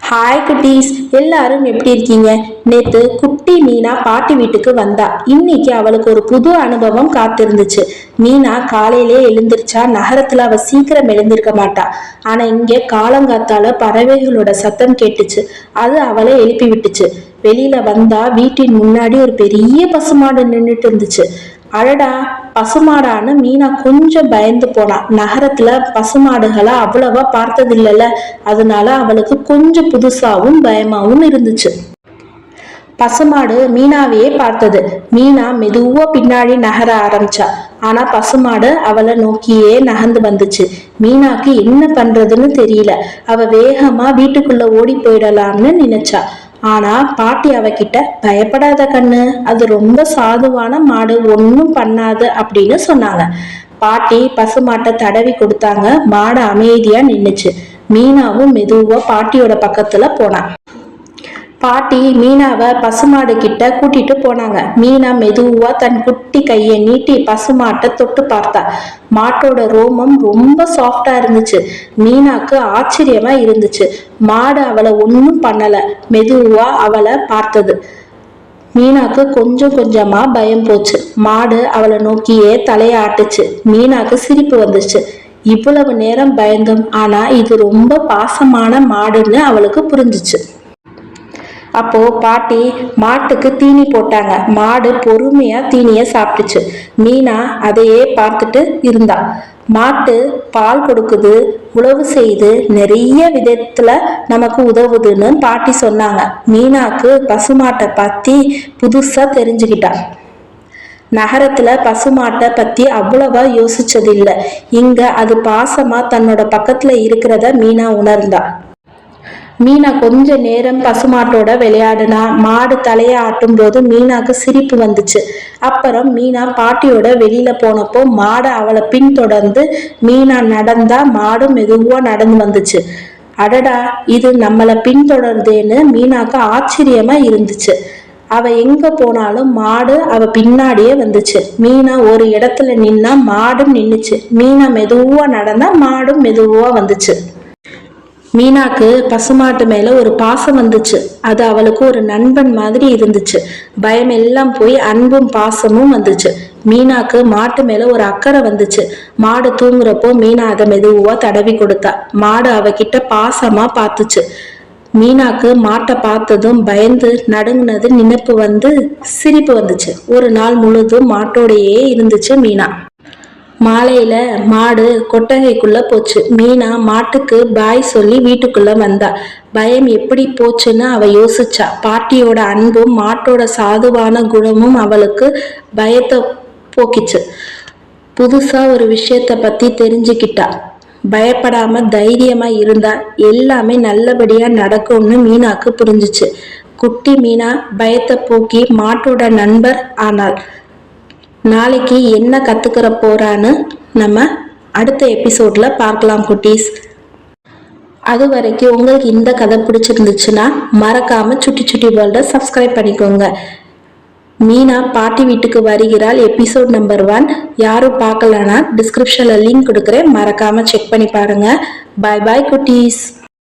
Hi குட்டீஸ், எல்லாரும் எப்படி இருக்கீங்க? நேத்து குட்டி மீனா பாட்டி வீட்டுக்கு வந்தா. இன்னைக்கு அவளுக்கு ஒரு புது அனுபவம் காத்திருந்துச்சு. மீனா காலையிலே எழுந்திருச்சா. நகரத்துல அவ சீக்கிரம் எழுந்திருக்க மாட்டா. ஆனா இங்க காலங்காத்தால பறவைகளோட சத்தம் கேட்டுச்சு. அது அவளை எழுப்பி விட்டுச்சு. வெளியில வந்தா வீட்டின் முன்னாடி ஒரு பெரிய பசுமாடு நின்றுட்டு இருந்துச்சு. அழடா, பசுமாடான்னு மீனா கொஞ்சம் பயந்து போனா. நகரத்துல பசுமாடுகளை அவ்வளவா பார்த்ததில்லைல்ல, அதனால அவளுக்கு கொஞ்சம் புதுசாவும் பயமாவும் இருந்துச்சு. பசுமாடு மீனாவையே பார்த்தது. மீனா மெதுவா பின்னாடி நகர ஆரம்பிச்சா. ஆனா பசுமாடு அவளை நோக்கியே நகர்ந்து வந்துச்சு. மீனாக்கு என்ன பண்றதுன்னு தெரியல. அவ வேகமா வீட்டுக்குள்ள ஓடி போயிடலாம்னு நினைச்சா. ஆனா பாட்டி அவகிட்ட, பயப்படாத கண்ணு, அது ரொம்ப சாதுவான மாடு, ஒன்னும் பண்ணாது அப்படின்னு சொன்னாங்க. பாட்டி பசுமாட்டை தடவி கொடுத்தாங்க. மாடு அமைதியா நின்னுச்சு. மீனாவும் மெதுவா பாட்டியோட பக்கத்துல போனா. பாட்டி மீனாவை பசுமாடு கிட்ட கூட்டிட்டு போனாங்க. மீனா மெதுவா தன் குட்டி கையை நீட்டி பசுமாட்டை தொட்டு பார்த்தா. மாட்டோட ரோமம் ரொம்ப சாஃப்டா இருந்துச்சு. மீனாக்கு ஆச்சரியமா இருந்துச்சு. மாடு அவளை ஒன்னும் பண்ணல. மெதுவா அவளை பார்த்தது. மீனாக்கு கொஞ்சம் கொஞ்சமா பயம் போச்சு. மாடு அவளை நோக்கியே தலையை ஆட்டுச்சு. மீனாக்கு சிரிப்பு வந்துச்சு. இவ்வளவு நேரம் பயந்தும் ஆனா இது ரொம்ப பாசமான மாடுன்னு அவளுக்கு புரிஞ்சிச்சு. அப்போ பாட்டி மாட்டுக்கு தீனி போட்டாங்க. மாடு பொறுமையா தீனிய சாப்பிட்டுச்சு. மீனா அதையே பார்த்துட்டு இருந்தா. மாட்டு பால் கொடுக்குது, உழவு செய்து, நிறைய விதத்துல நமக்கு உதவுதுன்னு பாட்டி சொன்னாங்க. மீனாக்கு பசுமாட்டை பத்தி புதுசா தெரிஞ்சுக்கிட்டா. நகரத்துல பசுமாட்டை பத்தி அவ்வளவா யோசிச்சதில்லை. இங்க அது பாசமா தன்னோட பக்கத்துல இருக்கிறத மீனா உணர்ந்தா. மீனா கொஞ்ச நேரம் பசுமாட்டோட விளையாடுனா. மாடு தலையை ஆட்டும் போது மீனாக்கு சிரிப்பு வந்துச்சு. அப்புறம் மீனா பாட்டியோட வெளியில போனப்போ மாடு அவளை பின்தொடர்ந்து மீனா நடந்தா. மாடு மெதுவா நடந்து வந்துச்சு. அடடா, இது நம்மளை பின்தொடர்ந்தேன்னு மீனாக்கு ஆச்சரியமா இருந்துச்சு. அவ எங்க போனாலும் மாடு அவ பின்னாடியே வந்துச்சு. மீனா ஒரு இடத்துல நின்னா மாடும் நின்னுச்சு. மீனா மெதுவா நடந்தா மாடும் மெதுவா வந்துச்சு. மீனாக்கு பசுமாட்டு மேல ஒரு பாசம் வந்துச்சு. அது அவளுக்கு ஒரு நண்பன் மாதிரி இருந்துச்சு. பயம் எல்லாம் போய் அன்பும் பாசமும் வந்துச்சு. மீனாக்கு மாட்டு மேல ஒரு அக்கறை வந்துச்சு. மாடு தூங்குறப்போ மீனா அதை மெதுவா தடவி கொடுத்தா. மாடு அவகிட்ட பாசமா பார்த்துச்சு. மீனாக்கு மாட்டை பார்த்ததும் பயந்து நடுங்கினது நினைப்பு வந்து சிரிப்பு வந்துச்சு. ஒரு நாள் முழுதும் மாட்டோடையே இருந்துச்சு மீனா. மாலையில மாடு கொட்டகைக்குள்ள போச்சு. மீனா மாட்டுக்கு பாய் சொல்லி வீட்டுக்குள்ள வந்தா. பயம் எப்படி போச்சுன்னு அவ யோசிச்சா. பாட்டியோட அன்பும் மாட்டோட சாதுவான குணமும் அவளுக்கு பயத்தை போக்கிச்சு. புதுசா ஒரு விஷயத்த பத்தி தெரிஞ்சுக்கிட்டா. பயப்படாம தைரியமா இருந்தா எல்லாமே நல்லபடியா நடக்கும்னு மீனாக்கு புரிஞ்சிச்சு. குட்டி மீனா பயத்தை போக்கி மாட்டோட நண்பர் ஆனாள். நாளைக்கு என்ன கத்துக்கிற போறான்னு நம்ம அடுத்த எபிசோட்ல பார்க்கலாம் குட்டீஸ். அது வரைக்கும் உங்களுக்கு இந்த கதை பிடிச்சிருந்துச்சுன்னா மறக்காம சுட்டி சுட்டி வேர்ல்ட சப்ஸ்கிரைப் பண்ணிக்கோங்க. மீனா பாட்டி வீட்டுக்கு வருகிறாள் எபிசோட் நம்பர் 1. யாரும் பார்க்கலன்னா டிஸ்கிரிப்ஷன்ல லிங்க் கொடுக்குறேன், மறக்காம செக் பண்ணி பாருங்க. பாய் பாய் குட்டீஸ்.